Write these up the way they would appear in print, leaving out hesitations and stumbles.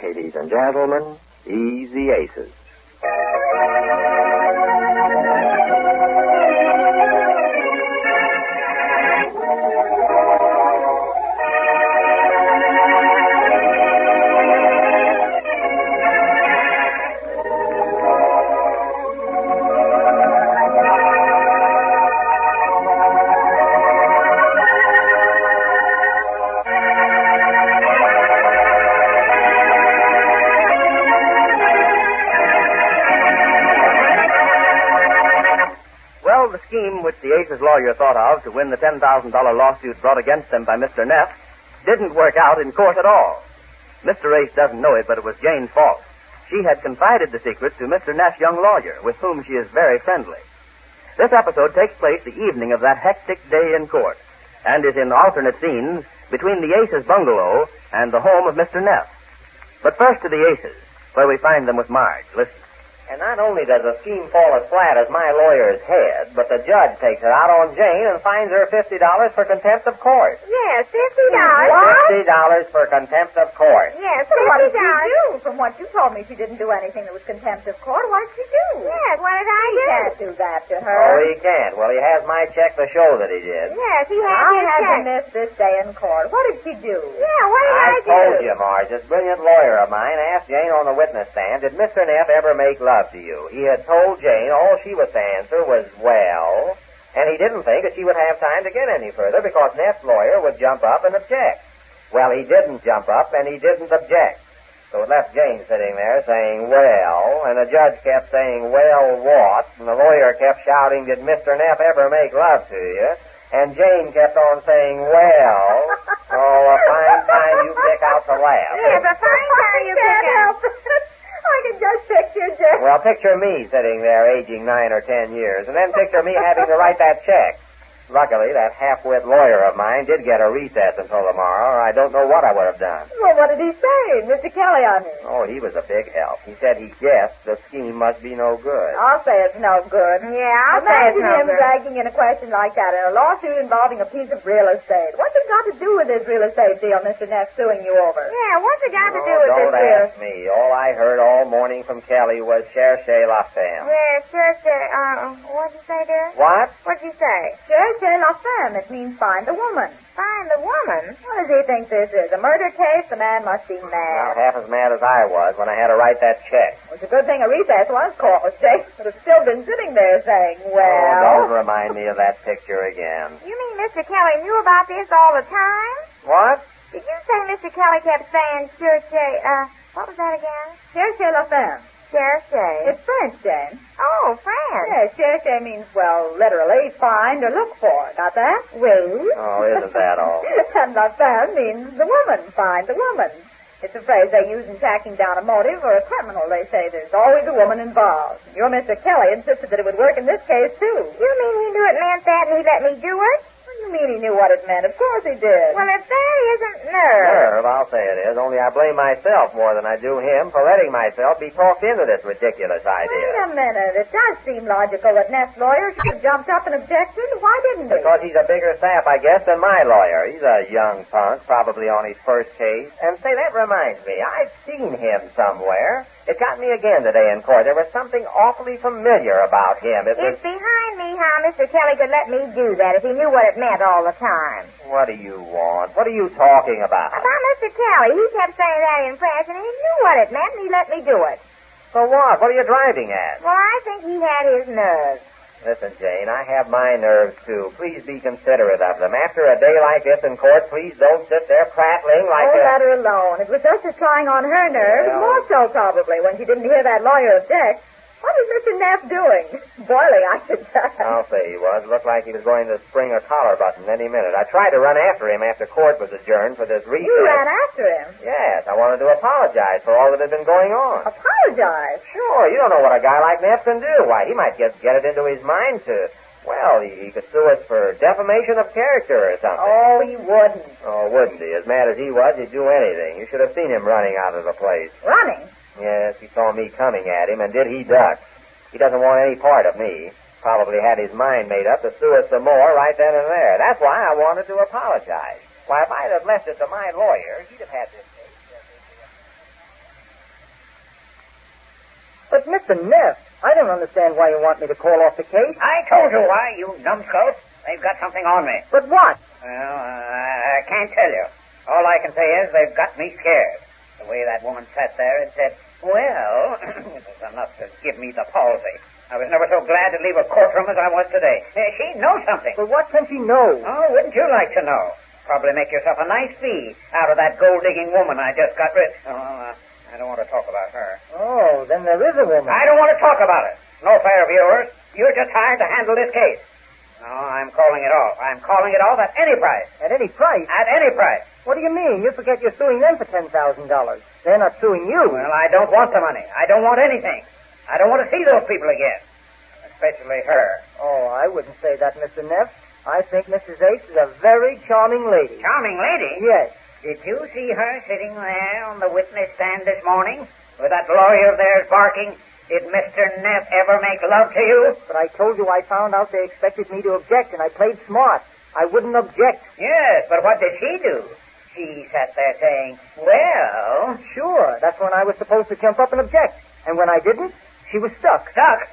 Ladies and gentlemen, Easy Aces. Which the Ace's lawyer thought of to win the $10,000 lawsuit brought against them by Mr. Neff didn't work out in court at all. Mr. Ace doesn't know it, but it was Jane's fault. She had confided the secret to Mr. Neff's young lawyer, with whom she is very friendly. This episode takes place the evening of that hectic day in court, and is in alternate scenes between the Ace's bungalow and the home of Mr. Neff. But first to the Aces, where we find them with Marge. Listen. And not only does the scheme fall as flat as my lawyer's head, but the judge takes her out on Jane and fines her $50 for contempt of court. Yes, $50. What? $50 for contempt of court. Yes, So what did she $50. do? From what you told me, she didn't do anything that was contempt of court. What did she do? Yes, what did I He do? can't do that to her. Oh, he can't. Well, he has my check to show that he did. Yes, he had I his had to check. miss this day in court. What did she do? Yeah, what did I do? told you, Marge, this brilliant lawyer of mine asked Jane on the witness stand, did Mr. Neff ever make love to you? He had told Jane all she was to answer was, well, and he didn't think that she would have time to get any further because Neff's lawyer would jump up and object. Well, he didn't jump up and he didn't object. So it left Jane sitting there saying, well, and the judge kept saying, well, what? And the lawyer kept shouting, did Mr. Neff ever make love to you? And Jane kept on saying, well, oh, a fine time you pick out to laugh. Yes, a fine time you pick Can't out. help it. I can just picture Jane. Well, picture me sitting there aging 9 or 10 years, and then picture me having to write that check. Luckily, that half-wit lawyer of mine did get a recess until tomorrow, or I don't know what I would have done. Well, what did he say? Mr. Kelly, I mean. Oh, he was a big help. He said he guessed the scheme must be no good. I'll say it's no good. Yeah, I'll say it's Imagine no him good. dragging in a question like that in a lawsuit involving a piece of real estate. What's it got to do with this real estate deal Mr. Neff suing you over? Yeah, what's it got to do Oh, with this don't real? ask me. All I heard all morning from Kelly was cherchez la femme. Yes, what'd you say, dear? What? What'd you say? Cherchez la femme. It means find the woman. Find the woman. What does he think this is? A murder case? The man must be Not mad. half as mad as I was when I had to write that check. It's a good thing a recess was called. Jake would have still been sitting there saying, Oh, well... don't remind me of that picture again. You mean Mr. Kelly knew about this all the time? What? Did you say Mr. Kelly kept saying what was that again? Cherchez la femme. Cherchez. It's French, Jane. Oh, French. Yes, cherchez means, well, literally, find or look for. Got that? Oui. Oh, isn't that all? And la femme means the woman. Find the woman. It's a phrase they use in tracking down a motive or a criminal. They say there's always a woman involved. Your Mr. Kelly insisted that it would work in this case, too. You mean he knew it meant that and he let me do it? What do you mean he knew what it meant? Of course he did. Well, if that isn't nerve. Nerve, I'll say it is. Only I blame myself more than I do him for letting myself be talked into this ridiculous Wait idea. a minute. It does seem logical that Neff's lawyer should have jumped up and objected. Why didn't he? Because he's a bigger sap, I guess, than my lawyer. He's a young punk, probably on his first case. And say, that reminds me, I've seen him somewhere. It got me again today in court. There was something awfully familiar about him. It was... It's behind me how Mr. Kelly could let me do that if he knew what it meant all the time. What do you want? What are you talking about? About Mr. Kelly. He kept saying that in French, and he knew what it meant, and he let me do it. For what? What are you driving at? Well, I think he had his nerve. Listen, Jane, I have my nerves, too. Please be considerate of them. After a day like this in court, please don't sit there prattling like Oh, a... let her alone. It was just as trying on her nerves, Well- more so probably, when she didn't hear that lawyer object. What was Mr. Neff doing? Boiling, I should say. I'll say he was. Looked like he was going to spring a collar button any minute. I tried to run after him after court was adjourned for this recess. You ran after him. Yes, I wanted to apologize for all that had been going on. Apologize. Sure, you don't know what a guy like Neff can do. Why, he might get it into his mind to... Well, he could sue us for defamation of character or something. Oh, he wouldn't. Oh, wouldn't he? As mad as he was, he'd do anything. You should have seen him running out of the place. Running? Yes, he saw me coming at him, and did he duck. He doesn't want any part of me. Probably had his mind made up to sue us some more right then and there. That's why I wanted to apologize. Why, if I'd have left it to my lawyer, he'd have had this case. But, Mr. Neff, I don't understand why you want me to call off the case. I told you why, you numbskull. They've got something on me. But what? Well, I can't tell you. All I can say is they've got me scared. The way that woman sat there and said, well, it was enough to give me the palsy. I was never so glad to leave a courtroom as I was today. She knows something. But what can she know? Oh, wouldn't you like to know? Probably make yourself a nice fee out of that gold-digging woman I just got rid of. I don't want to talk about her. Oh, then there is a woman. I don't want to talk about it. No affair of yours. You're just hired to handle this case. No, I'm calling it off. I'm calling it off at any price. At any price? At any price. What do you mean? You forget you're suing them for $10,000. They're not suing you. Well, I don't want the money. I don't want anything. I don't want to see those people again. Especially her. Oh, I wouldn't say that, Mr. Neff. I think Mrs. Ace is a very charming lady. Charming lady? Yes. Did you see her sitting there on the witness stand this morning with that lawyer of theirs barking, did Mr. Neff ever make love to you? But I told you I found out they expected me to object, and I played smart. I wouldn't object. Yes, but what did she do? She sat there saying, well... Sure, that's when I was supposed to jump up and object. And when I didn't, she was stuck. Stuck?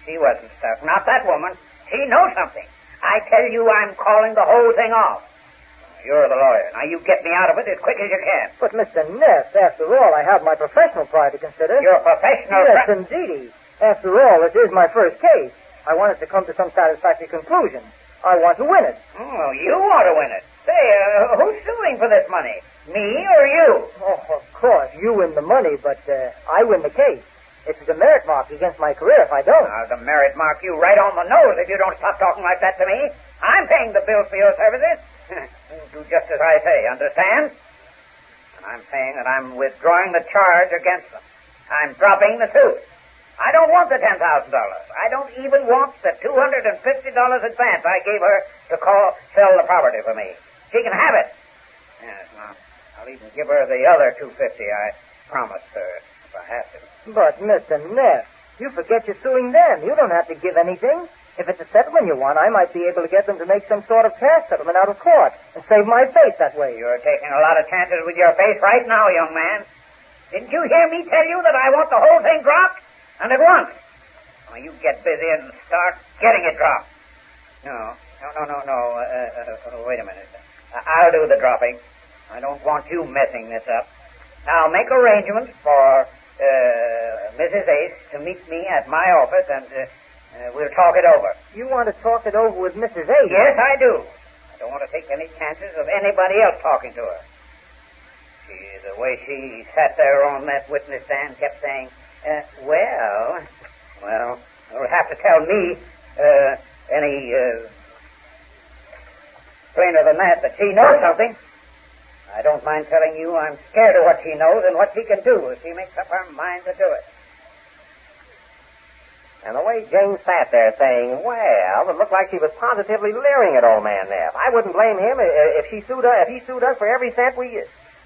She wasn't stuck. Not that woman. She knows something. I tell you, I'm calling the whole thing off. You're the lawyer. Now you get me out of it as quick as you can. But, Mr. Neff, after all, I have my professional pride to consider. Your professional Yes, indeedy. After all, this is my first case. I want it to come to some satisfactory conclusion. I want to win it. Oh, you want to win it. Say, who's suing for this money? Me or you? Oh, of course, you win the money, but I win the case. It's a demerit mark against my career if I don't. I'll demerit mark you right on the nose if you don't stop talking like that to me. I'm paying the bills for your services. Do just as I say, understand? And I'm saying that I'm withdrawing the charge against them. I'm dropping the suit. I don't want the $10,000. I don't even want the $250 advance I gave her to sell the property for me. She can have it. Yes, now, I'll even give her the other $250 I promised her if I have to. But, Mr. Neff, you forget you're suing them. You don't have to give anything. If it's a settlement you want, I might be able to get them to make some sort of cash settlement out of court and save my face that way. You're taking a lot of chances with your face right now, young man. Didn't you hear me tell you that I want the whole thing dropped? And at once. Well, you get busy and start getting it dropped. No. Wait a minute. I'll do the dropping. I don't want you messing this up. Now, make arrangements for Mrs. Ace to meet me at my office, and we'll talk it over. You want to talk it over with Mrs. Ace? Yes, I do. I don't want to take any chances of anybody else talking to her. The way she sat there on that witness stand kept saying, well, you'll have to tell me any plainer than that she knows something. I don't mind telling you I'm scared of what she knows and what she can do if she makes up her mind to do it. And the way Jane sat there saying, well, it looked like she was positively leering at old man Neff. I wouldn't blame him if he sued us for every cent we...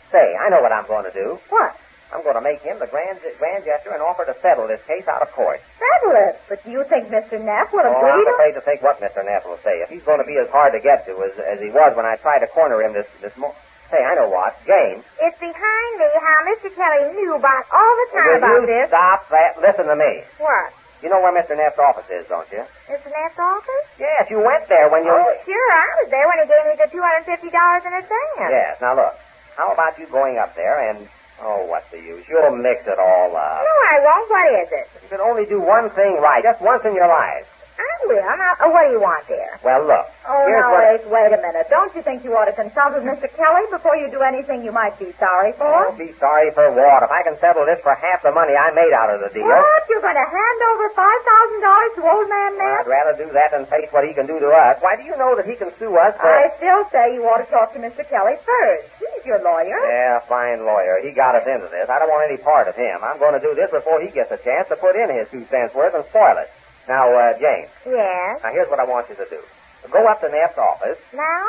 Say, I know what I'm going to do. What? I'm going to make him the grand gesture and offer to settle this case out of court. Settle it? But do you think Mr. Neff will agree? I'm afraid to think what Mr. Neff will say. If he's going to be as hard to get to as he was when I tried to corner him this morning. Say, I know what. Jane. It's behind me how Mr. Kelly knew about all the time Will about you this. Stop that. Listen to me. What? You know where Mr. Neff's office is, don't you? Mr. Neff's office? Yes, you went there when you... Oh, sure. I was there when he gave me the $250 in advance. Yes. Now, look. How about you going up there and... Oh, what's the use? You'll mix it all up. No, I won't. What is it? You can only do one thing right, just once in your life. I will. Now, what do you want there? Well, look. Oh, here's now, what... Ace, wait a minute. Don't you think you ought to consult with Mr. Kelly before you do anything you might be sorry for? Don't be sorry for what? If I can settle this for half the money I made out of the deal... What? You're going to hand over $5,000 to old man Neff? I'd rather do that than face what he can do to us. Why, do you know that he can sue us for... I still say you ought to talk to Mr. Kelly first. He's your lawyer. Yeah, fine lawyer. He got us into this. I don't want any part of him. I'm going to do this before he gets a chance to put in his 2 cents worth and spoil it. Now, Jane. Yes? Now, here's what I want you to do. Go up to Neff's office. Now?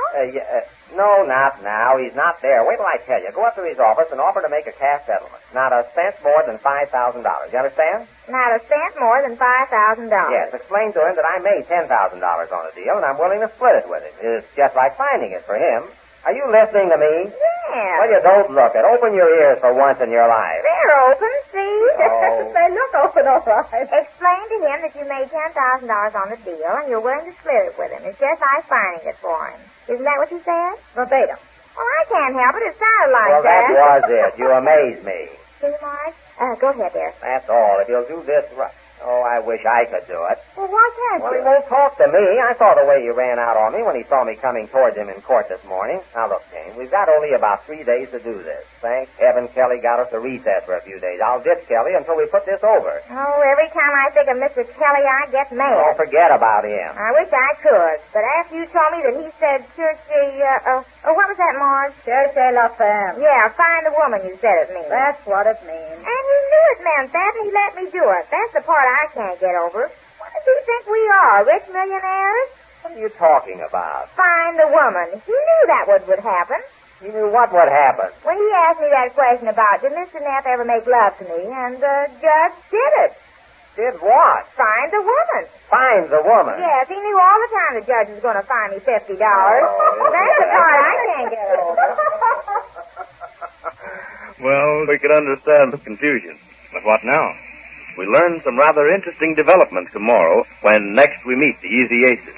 No, not now. He's not there. Wait till I tell you. Go up to his office and offer to make a cash settlement. Not a cent more than $5,000. You understand? Not a cent more than $5,000. Yes. Explain to him that I made $10,000 on the deal, and I'm willing to split it with him. It's just like finding it for him. Are you listening to me? can't. Well, you don't look it. Open your ears for once in your life. They're open, see? Oh. They look open all right. Explain to him that you made $10,000 on the deal and you're willing to split it with him. It's just like finding it for him. Isn't that what you said? Verbatim. Well, I can't help it. It sounded like Well, that was it. You amaze me. See, Marge? Go ahead there. That's all. If you'll do this right. Oh, I wish I could do it. Well, why can't Well, he you? won't talk to me. I saw the way you ran out on me when he saw me coming towards him in court this morning. Now, look, Jane, we've got only about 3 days to do this. Thank heaven Kelly got us a recess for a few days. I'll ditch Kelly until we put this over. Oh, every time I think of Mr. Kelly, I get Don't mad. forget about him. I wish I could. But after you told me that he said what was that, Marge? Cherchez la femme. Yeah, find the woman you said it means. That's what it means. And he knew it meant that, and he let me do it. That's the part I can't get over. What does he think we are, rich millionaires? What are you talking about? Find the woman. He knew that would happen. You knew what would happen. When he asked me that question about, did Mr. Neff ever make love to me, and the judge did it. Did what? Find the woman. Find the woman. Yes, he knew all the time the judge was going to fine me $50. That's the part I can't get over. Well, we can understand the confusion. But what now? We learn some rather interesting developments tomorrow when next we meet the Easy Aces.